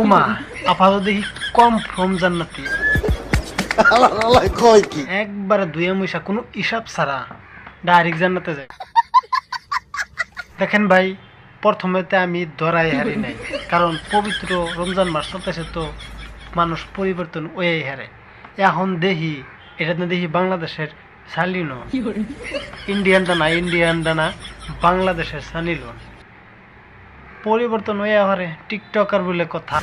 উমা আপাতত দেখি কম ফ্রম জান্নাতি একবারে দুয়ে মুইসা কোনো হিসাব ছাড়া ডাইরেক্ট জান্নাতে যায়। দেখেন ভাই, প্রথমেতে আমি ধরাই হারি নাই, কারণ পবিত্র রমজান মাস চলতেছে, তো মানুষ পরিবর্তন ওই হারে। এখন দেখি এটা না, দেখি বাংলাদেশের সালিনো ইন্ডিয়ান দানা বাংলাদেশের সানিলন পরিবর্তন হয়ে হারে টিকটকার বলে কথা।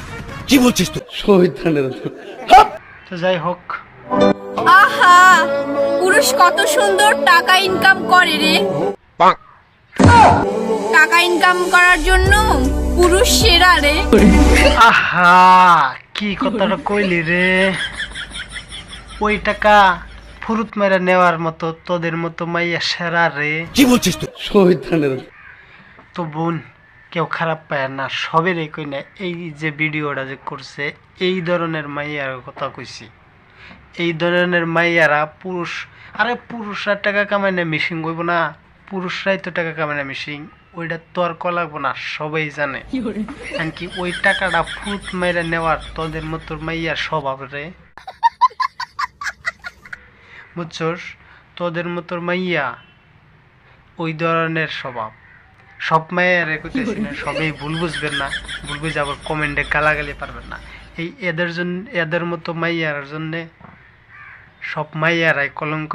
কি বলছিস তুই? তো যাই হোক, আহা, পুরুষ কত সুন্দর টাকা ইনকাম করে রে। টাকা ইনকাম করার জন্য পুরুষ সেরা রে। আহা কি কথাটা কইলি রে, ওই টাকা ফুরুত মেরে নেওয়ার মতো তোদের মতো মাইয়া সেরা রে। কি বলছিস তুই? তো বোন, কেউ খারাপ পায় না, সবেরই কই না। এই যে ভিডিওটা যে করছে, এই ধরনের মাইয়ার কথা কইছি। এই ধরনের মাইয়ারা পুরুষ, আরে পুরুষরা টাকা কামায় না মিশিং হইব না, পুরুষরাই তো টাকা কামায় না মিশিং, ওইটা তর্ক লাগবো না, সবাই জানে। এমনকি ওই টাকাটা ফুট মেরে নেওয়ার তোদের মতো মাইয়ার স্বভাব রে, বুঝছস? তোদের মতো মাইয়া ওই ধরনের স্বভাব। সব মায়ের কইতেছি না, সবাই ভুল বুঝবেন না, ভুল বুঝে আবার কমেন্টে গালাগালি পারবেন না। এই এদের জন্য, এদের মতো মাইয়ার জন্যে সব মাইয়ারাই কলঙ্ক।